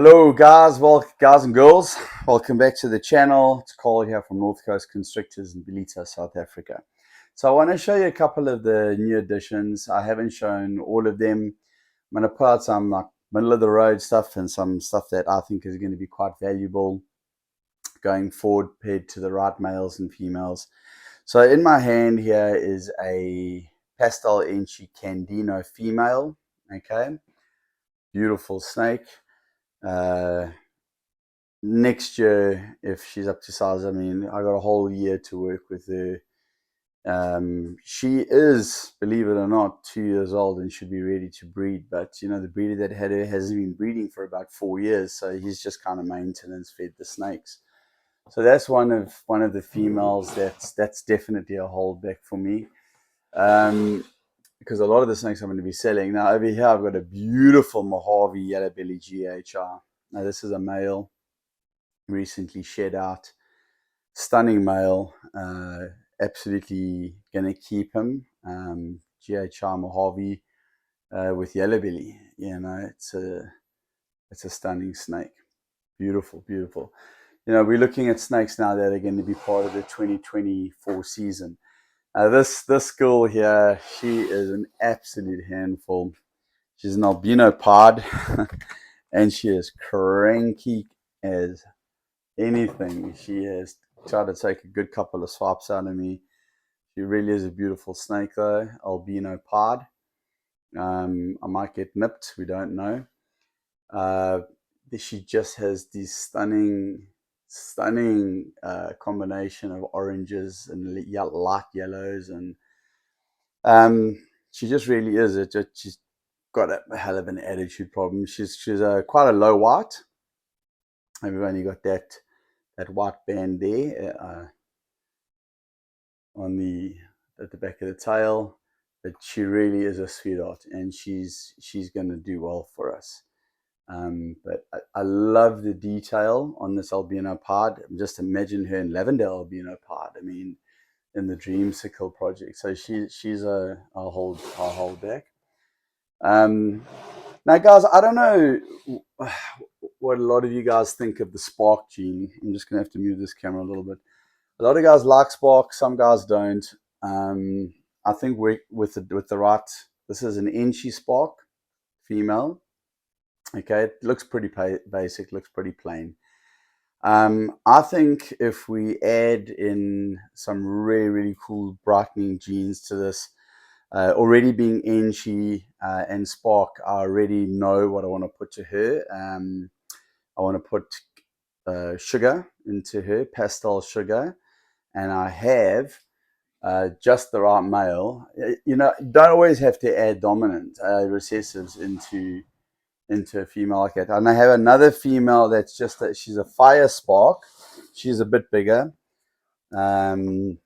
Hello guys and girls, welcome back to the channel. It's Carl here from North Coast Constrictors in Belita, South Africa. So I want to show you a couple of the new additions. I haven't shown all of them. I'm going to put out some like middle of the road stuff and some stuff that I think is going to be quite valuable going forward paired to the right males and females. So in my hand here is a pastel Enchi Candino female. Okay, beautiful snake. Next year, if she's up to size, I mean, I got a whole year to work with her. She is, believe it or not, 2 years old and should be ready to breed. But you know, the breeder that had her hasn't been breeding for about 4 years, so he's just kind of maintenance fed the snakes. So that's one of the females that's definitely a holdback for me. Because a lot of the snakes I'm going to be selling now over here, I've got a beautiful Mojave yellow belly GHR. Now this is a male, recently shed out, stunning male. Absolutely gonna keep him. GHR Mojave with yellow belly. You know, it's a stunning snake. Beautiful, beautiful. You know, we're looking at snakes now that are going to be part of the 2024 season. This girl here, she is an absolute handful. She's an albino pod, and she is cranky as anything. She has tried to take a good couple of swipes out of me. She really is a beautiful snake though, albino pod. I might get nipped, we don't know. She just has these stunning combination of oranges and light yellows, and she just really is. She's got a hell of an attitude problem. She's quite a low white. And we've only got that white band there at the back of the tail, but she really is a sweetheart, and she's going to do well for us. But I love the detail on this albino pod. Just imagine her in lavender albino pod. I mean, in the Dreamsicle project. So she's a hold back. Now, guys, I don't know what a lot of you guys think of the spark gene. I'm just going to have to move this camera a little bit. A lot of guys like spark, some guys don't. I think with the right, this is an Enchi spark, female. Okay, it looks pretty basic, looks pretty plain. I think if we add in some really, really cool brightening genes to this, already being Enchi and Spark, I already know what I want to put to her. I want to put sugar into her, pastel sugar, and I have just the right male. You know, you don't always have to add dominant recessives into a female like that. And I have another female that's just that she's a fire spark. She's a bit bigger. No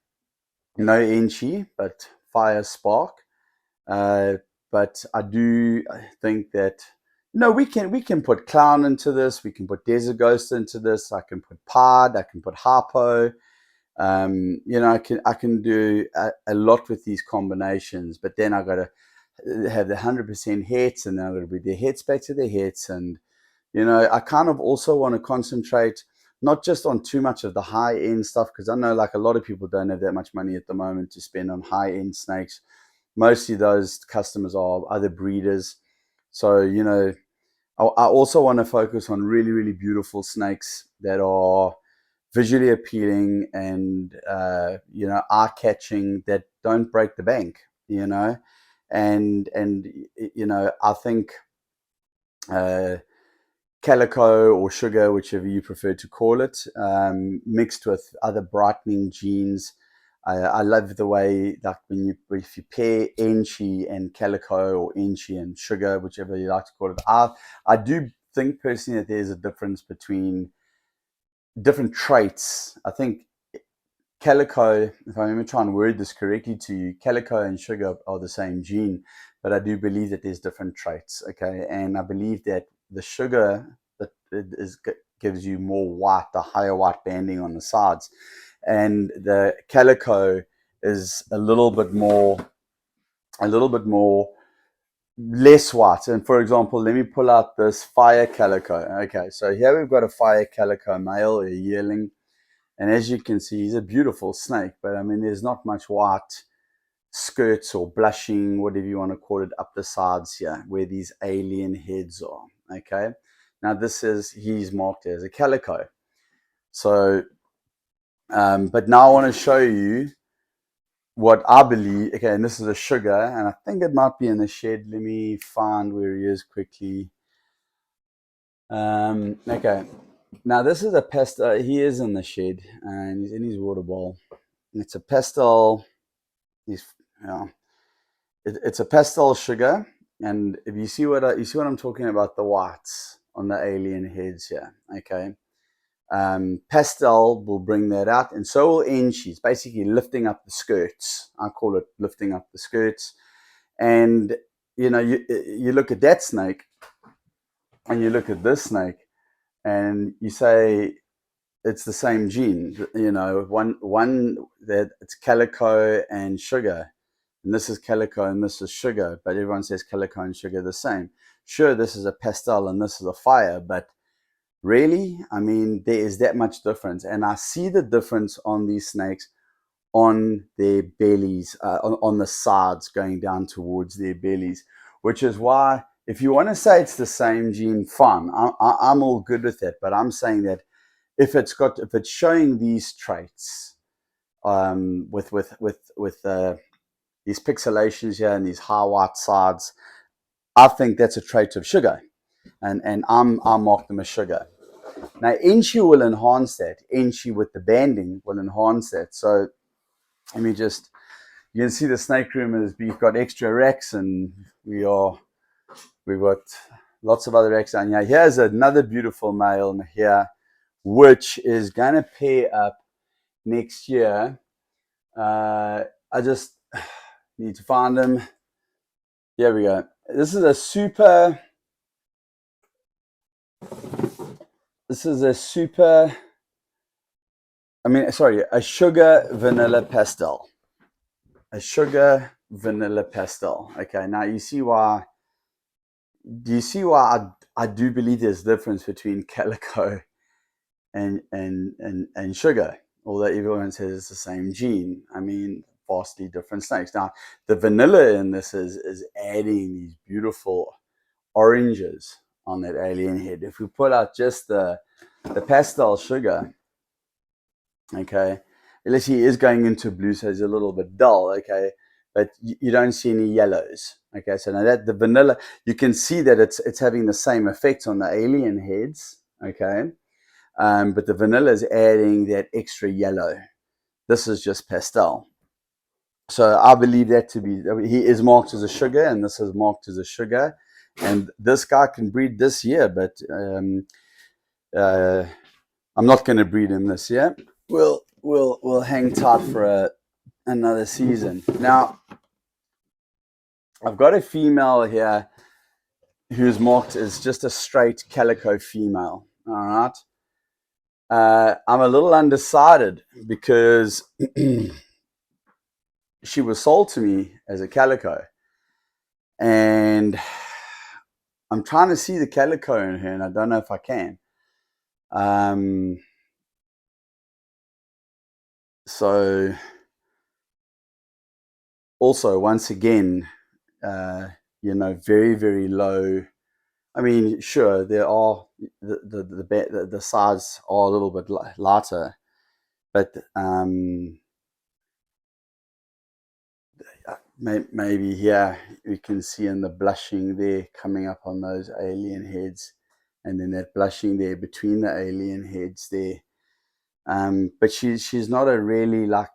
Enchi, but fire spark. But I do think that we can put clown into this. We can put desert ghost into this. I can put pod. I can put harpo. I can do a lot with these combinations. But then I got to have the 100% hits, and then I'm going to bring the hits back to the hits. And I kind of also want to concentrate not just on too much of the high end stuff, because I know like a lot of people don't have that much money at the moment to spend on high end snakes. Mostly those customers are other breeders. So I also want to focus on really, really beautiful snakes that are visually appealing and eye catching, that don't break the bank. And I think calico or sugar, whichever you prefer to call it, mixed with other brightening genes. I love the way, like if you pair Enchi and calico, or Enchi and sugar, whichever you like to call it. I do think personally that there's a difference between different traits. I think calico, if I'm going to try and word this correctly to you, calico and sugar are the same gene, but I do believe that there's different traits. Okay, and I believe that the sugar that gives you more white, the higher white banding on the sides, and the calico is a little bit more less white. And for example, let me pull out this fire calico. Okay, so here we've got a fire calico male, a yearling. And as you can see, he's a beautiful snake, but I mean, there's not much white skirts or blushing, whatever you want to call it, up the sides here, where these alien heads are. Okay, now he's marked as a calico. So, but now I want to show you what I believe. Okay, and this is a sugar, and I think it might be in the shed. Let me find where he is quickly. Okay, now this is a pastel. He is in the shed, and he's in his water bowl. It's a pastel. He's, you know, it's a pastel sugar, and if you see what I'm talking about, the whites on the alien heads here. Okay, pastel will bring that out, and so will enchi. It's basically lifting up the skirts. I call it lifting up the skirts. And you know, you look at that snake, and you look at this snake, and you say it's the same gene. You know, one that it's calico and sugar, and this is calico and this is sugar, but everyone says calico and sugar the same. Sure, this is a pastel and this is a fire, but really, I mean, there is that much difference. And I see the difference on these snakes on their bellies, on the sides going down towards their bellies, which is why if you want to say it's the same gene, fine. I'm all good with that, but I'm saying that if it's showing these traits, with these pixelations here and these high white sides, I think that's a trait of sugar, and I mark them as sugar. Now enchi will enhance that. Enchi with the banding will enhance that. So let me just, you can see the snake room is, we've got extra racks, and we've got lots of other racks down here. Here's another beautiful male here, which is going to pair up next year. I just need to find him. Here we go. This is a super, a sugar vanilla pastel. A sugar vanilla pastel. Okay, now you see why. Do you see why I do believe there's a difference between calico and sugar? Although everyone says it's the same gene. I mean, vastly different snakes. Now, the vanilla in this is adding these beautiful oranges on that alien head. If we pull out just the pastel sugar, okay, unless he is going into blue, so he's a little bit dull, okay, but you don't see any yellows. Okay, so now that the vanilla, you can see that it's having the same effect on the alien heads, okay, but the vanilla is adding that extra yellow. This is just pastel. So I believe that to be, he is marked as a sugar, and this is marked as a sugar, and this guy can breed this year, but I'm not going to breed him this year. We'll hang tight for another season. Now, I've got a female here who's marked as just a straight calico female. All right. I'm a little undecided because she was sold to me as a calico, and I'm trying to see the calico in her, and I don't know if I can. So also, once again, very, very low. I mean, sure, there are the sides are a little bit lighter, but maybe here we can see in the blushing there coming up on those alien heads, and then that blushing there between the alien heads there. But she's not a really like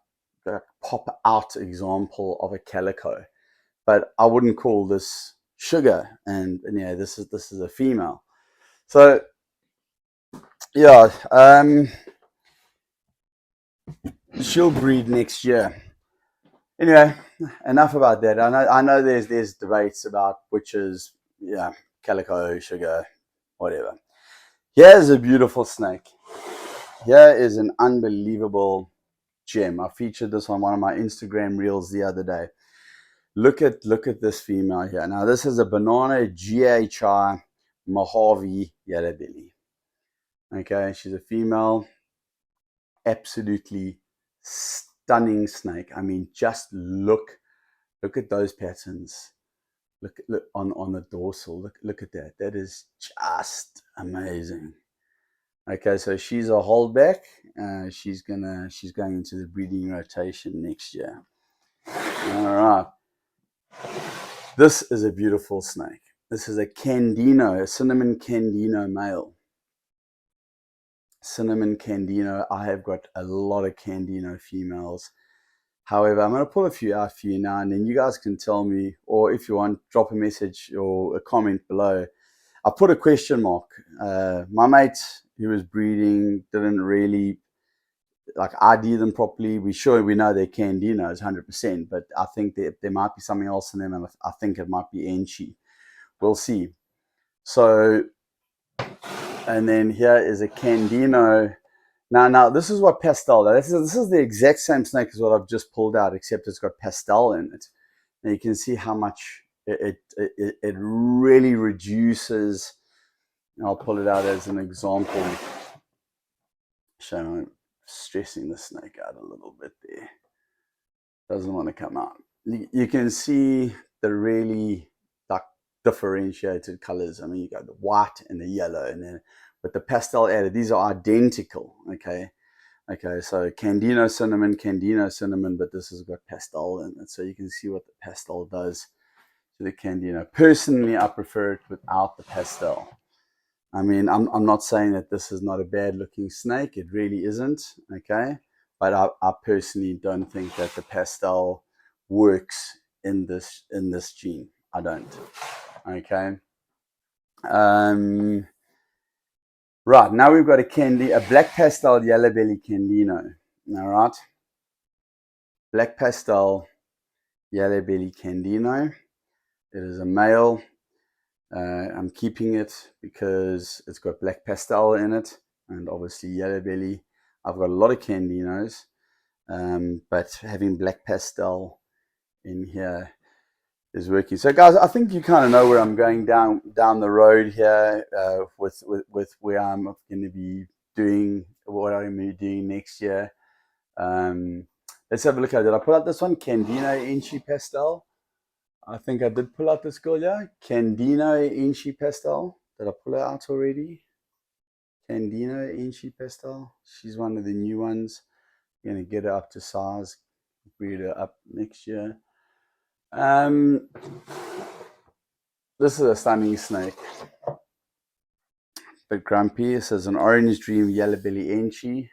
a pop out example of a calico, but I wouldn't call this sugar, and yeah, this is a female. So yeah, she'll breed next year. Anyway, enough about that. I know there's debates about which is, yeah, calico, sugar, whatever. Here's a beautiful snake. Here is an unbelievable gem. I featured this on one of my Instagram reels the other day. Look at this female here. Now this is a banana GHI Mojave yellow belly. Okay, she's a female, absolutely stunning snake. I mean, just look at those patterns. Look on the dorsal. Look at that. That is just amazing. Okay, so she's a holdback. She's going into the breeding rotation next year. All right. This is a beautiful snake. This is a Candino, a cinnamon Candino male. Cinnamon Candino. I have got a lot of Candino females. However, I'm going to pull a few out for you now, and then you guys can tell me, or if you want, drop a message or a comment below. I put a question mark. My mate who was breeding didn't really like ID them properly. We know they're Candinos 100%, but I think there might be something else in them, and I think it might be Enchi. We'll see. So, and then here is a Candino. Now this is what pastel. This is the exact same snake as what I've just pulled out, except it's got pastel in it. And you can see how much it really reduces. I'll pull it out as an example. I'm stressing the snake out a little bit there. Doesn't want to come out. You can see the really like differentiated colors. I mean, you got the white and the yellow, and then with the pastel added, these are identical. Okay, so Candino cinnamon, but this has got pastel in it, so you can see what the pastel does to the Candino. Personally, I prefer it without the pastel. I mean, I'm not saying that this is not a bad looking snake. It really isn't. Okay, but I personally don't think that the pastel works in this gene. I don't. Okay. Right, now we've got a black pastel yellow belly Candino. All right. Black pastel yellow belly Candino. It is a male. I'm keeping it because it's got black pastel in it and obviously yellow belly. I've got a lot of Candinos, but having black pastel in here is working. So guys, I think you kind of know where I'm going down the road here with where I'm going to be doing, what I'm going to be doing next year. Let's have a look at it. Did I put out this one, Candino Enchi Pastel? I think I did pull out this girl, yeah. Candino Enchi Pastel. Did I pull it out already? Candino Enchi Pastel. She's one of the new ones. I'm going to get her up to size, breed her up next year. This is a stunning snake. Bit grumpy. This is an Orange Dream Yellow Belly Enchi.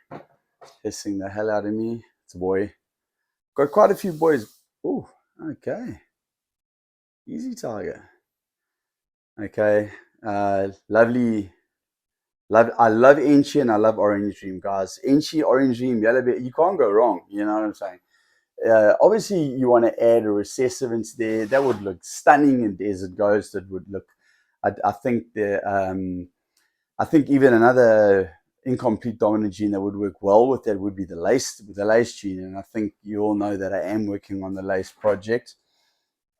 Hissing the hell out of me. It's a boy. Got quite a few boys. Oh, okay. Easy tiger. Okay. Lovely. I love Enchi and I love Orange Dream, guys. Enchi, Orange Dream, Yellow Belly. You can't go wrong. You know what I'm saying? Obviously, you want to add a recessive into there. That would look stunning in Desert Ghost. It would look. I think I think even another incomplete dominant gene that would work well with that would be the lace gene. And I think you all know that I am working on the lace project.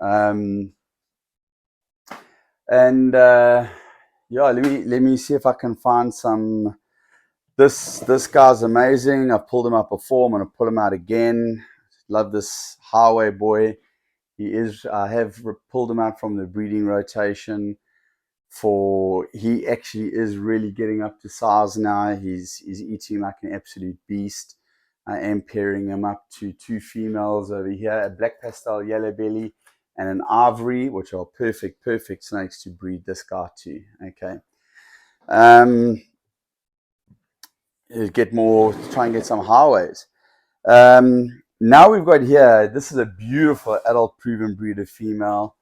Yeah, let me see if I can find some. This guy's amazing. I've pulled him out before. I'm going to pull him out again. Love this highway boy. I have pulled him out from the breeding rotation. He actually is really getting up to size now. He's eating like an absolute beast. I am pairing him up to two females over here, a black pastel yellow belly and an ivory, which are perfect snakes to breed this guy to. Okay. Try and get some highways. Now we've got here, this is a beautiful adult proven breeder female.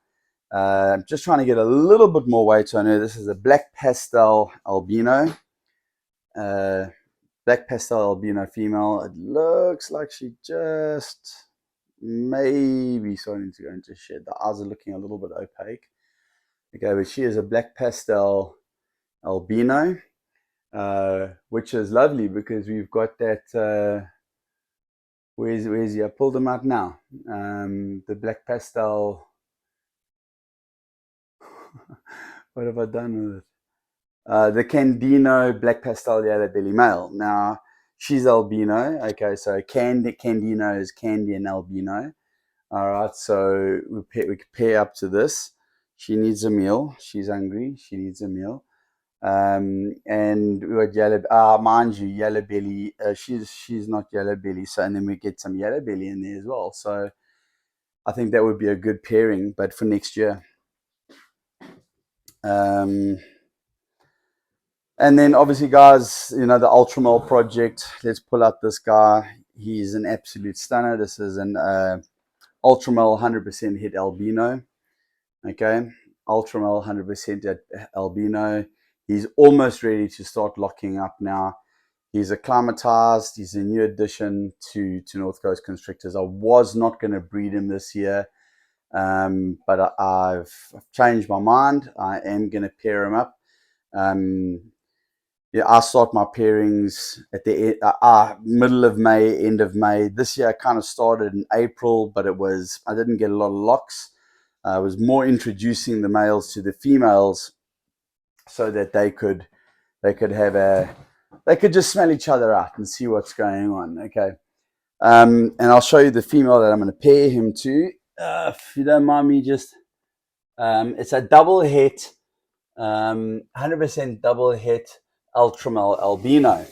I'm just trying to get a little bit more weight on her. This is a black pastel albino. Black pastel albino female. It looks like she just maybe starting to go into shed. The eyes are looking a little bit opaque. Okay, but she is a black pastel albino, which is lovely because we've got that Where's he? I pulled him out now. The black pastel. What have I done with it? The Candino black pastel yellow belly male. Now she's albino. Okay, so Candino is candy and albino. All right, so we pair up to this. She needs a meal. She's hungry. She needs a meal. And we got yellow. Mind you, yellow belly. She's not yellow belly. So and then we get some yellow belly in there as well. So I think that would be a good pairing, but for next year. Um, and then obviously, guys, you know the Ultramel project. Let's pull out this guy. He's an absolute stunner. This is an Ultramel 100% hit albino. Okay, Ultramel 100% at albino. He's almost ready to start locking up now. He's acclimatized. He's a new addition to North Coast Constrictors. I was not going to breed him this year, but I've changed my mind. I am going to pair him up. Yeah, I start my pairings at the middle of May, end of May. This year I kind of started in April, but I didn't get a lot of locks. I was more introducing the males to the females so that they could just smell each other out and see what's going on. Okay, and I'll show you the female that I'm going to pair him to. If you don't mind me, it's a double hit, 100% double hit Ultramel albino.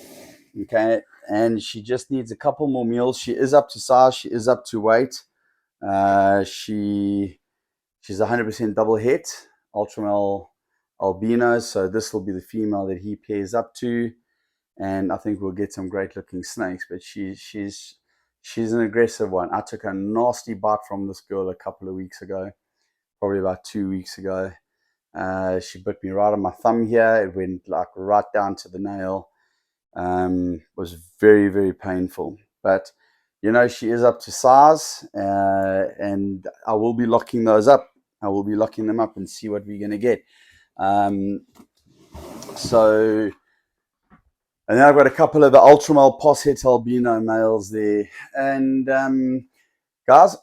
Okay, and she just needs a couple more meals. She is up to size. She is up to weight. She's 100% double hit Ultramel albino. So this will be the female that he pairs up to, and I think we'll get some great looking snakes. But she's an aggressive one. I took a nasty bite from this girl a couple of weeks ago, probably about 2 weeks ago. She bit me right on my thumb here. It went like right down to the nail. Was very, very painful. But, you know, she is up to size, and I will be locking those up. I will be locking them up and see what we're going to get. And then I've got a couple of the Ultramel Posset albino males there. And, guys,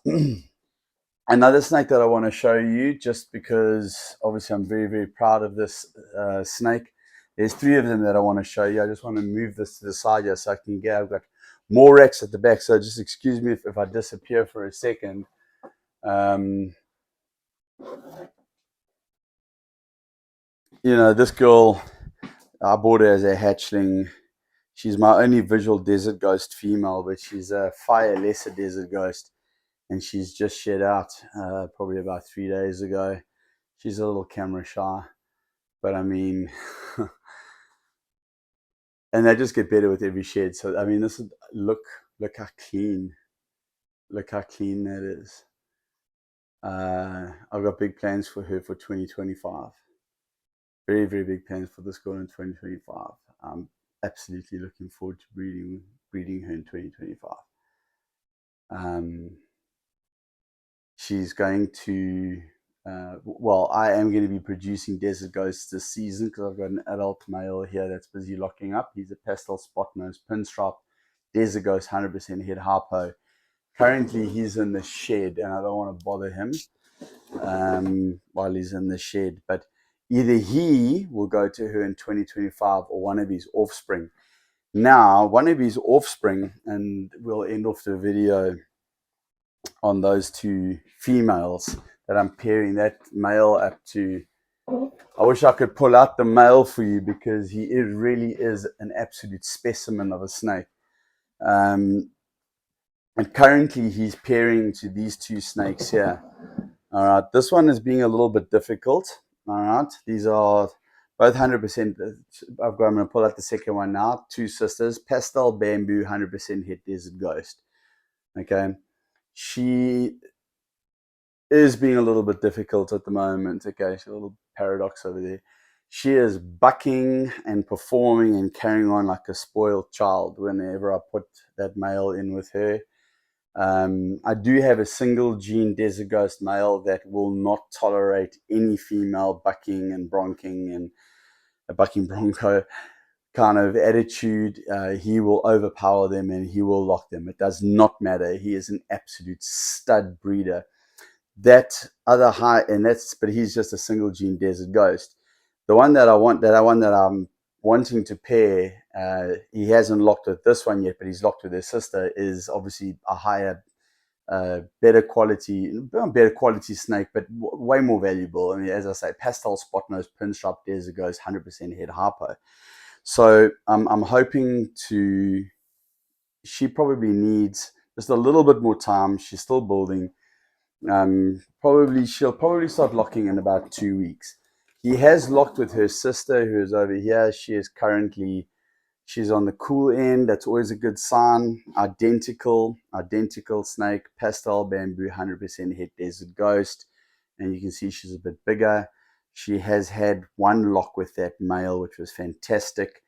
another snake that I want to show you, just because obviously I'm very, very proud of this snake. There's 3 of them that I want to show you. I just want to move this to the side here so I can get, I've got more racks at the back. So just excuse me if I disappear for a second. You know, this girl, I bought her as a hatchling. She's my only visual desert ghost female, but she's a fire lesser desert ghost. And she's just shed out probably about 3 days ago. She's a little camera shy, but I mean, and they just get better with every shed. So I mean, this is look how clean that is. I've got big plans for her for 2025. Very, very big plans for this girl in 2025. I'm absolutely looking forward to breeding her in 2025. She's going to, I am going to be producing Desert Ghosts this season because I've got an adult male here that's busy locking up. He's a pastel spot nose pinstripe Desert Ghost 100% head harpo. Currently, he's in the shed, and I don't want to bother him while he's in the shed. But either he will go to her in 2025 or one of his offspring. Now, one of his offspring, and we'll end off the video on those 2 females that I'm pairing that male up to. I wish I could pull out the male for you because he really is an absolute specimen of a snake. And currently he's pairing to these 2 snakes here. All right, this one is being a little bit difficult. All right, these are both 100%. I'm going to pull out the second one now. 2 sisters, pastel bamboo, 100% hit desert ghost. Okay, she is being a little bit difficult at the moment. Okay, she's a little paradox over there. She is bucking and performing and carrying on like a spoiled child whenever I put that male in with her. I do have a single gene desert ghost male that will not tolerate any female bucking and bronking and a bucking bronco. kind of attitude, he will overpower them and he will lock them. It does not matter. He is an absolute stud breeder. That other high, and that's, but he's just a single gene desert ghost. The one that I want, that I'm wanting to pair, he hasn't locked with this one yet, but he's locked with his sister, is obviously a higher, better quality snake, but way more valuable. I mean, as I say, pastel spot nose pinstripe desert ghost, 100% head harpo. So I'm hoping to. She probably needs just a little bit more time. She's still building. She'll probably start locking in about 2 weeks. He has locked with her sister, who is over here. She's on the cool end. That's always a good sign. Identical snake, pastel bamboo, 100% het desert ghost. And you can see she's a bit bigger. She has had one lock with that male, which was fantastic.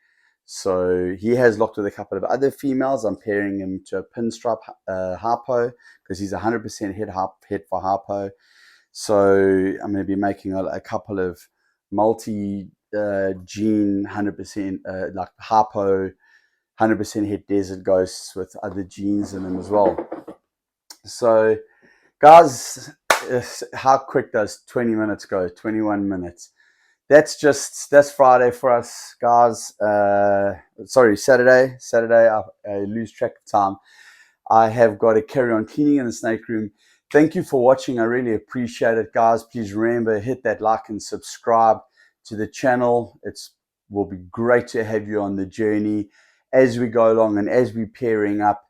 So he has locked with a couple of other females. I'm pairing him to a pinstripe harpo because he's 100% het for harpo. So I'm going to be making a couple of multi gene 100% like harpo 100% het desert ghosts with other genes in them as well. So guys, how quick does 20 minutes go? 21 minutes. That's Friday for us, guys. Sorry, Saturday. I lose track of time. I have got to carry on cleaning in the snake room. Thank you for watching. I really appreciate it, guys. Please remember, hit that like and subscribe to the channel. It will be great to have you on the journey as we go along, and as we're pairing up.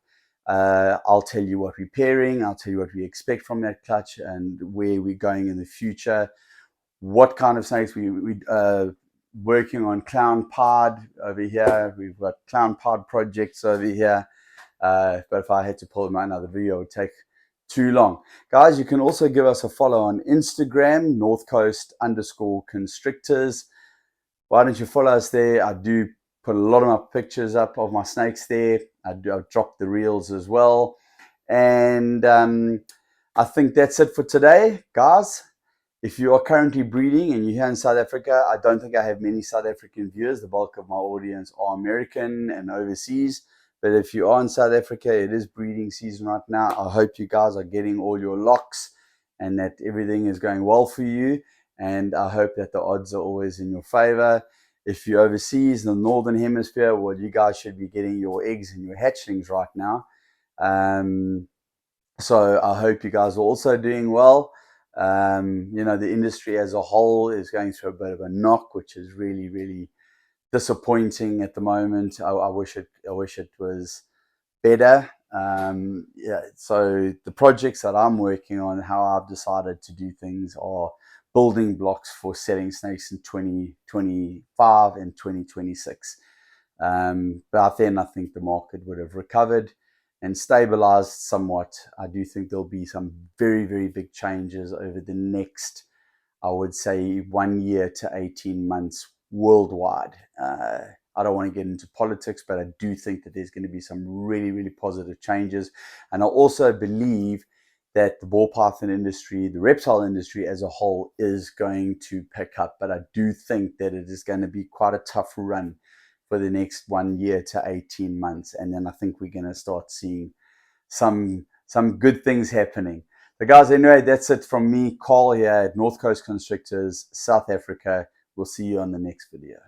I'll tell you what we're pairing. I'll tell you what we expect from that clutch and where we're going in the future. What kind of snakes we working on. Clown pod over here. We've got clown pod projects over here. But if I had to pull them out another video, it would take too long. Guys, you can also give us a follow on Instagram, northcoast_constrictors. Why don't you follow us there? I do put a lot of my pictures up of my snakes there. I've dropped the reels as well. And I think that's it for today, guys. If you are currently breeding and you're here in South Africa, I don't think I have many South African viewers. The bulk of my audience are American and overseas. But if you are in South Africa, it is breeding season right now. I hope you guys are getting all your locks and that everything is going well for you. And I hope that the odds are always in your favor. If you're overseas in the Northern Hemisphere, well, you guys should be getting your eggs and your hatchlings right now. So I hope you guys are also doing well. The industry as a whole is going through a bit of a knock, which is really, really disappointing at the moment. I wish it was better. So the projects that I'm working on, how I've decided to do things, are building blocks for selling snakes in 2025 and 2026. But then I think the market would have recovered and stabilized somewhat. I do think there'll be some very, very big changes over the next, I would say, 1 year to 18 months worldwide. I don't want to get into politics, but I do think that there's going to be some really, really positive changes. And I also believe that the ball python industry, the reptile industry as a whole, is going to pick up. But I do think that it is going to be quite a tough run for the next 1 year to 18 months. And then I think we're going to start seeing some good things happening. So guys, anyway, that's it from me, Carl, here at North Coast Constrictors, South Africa. We'll see you on the next video.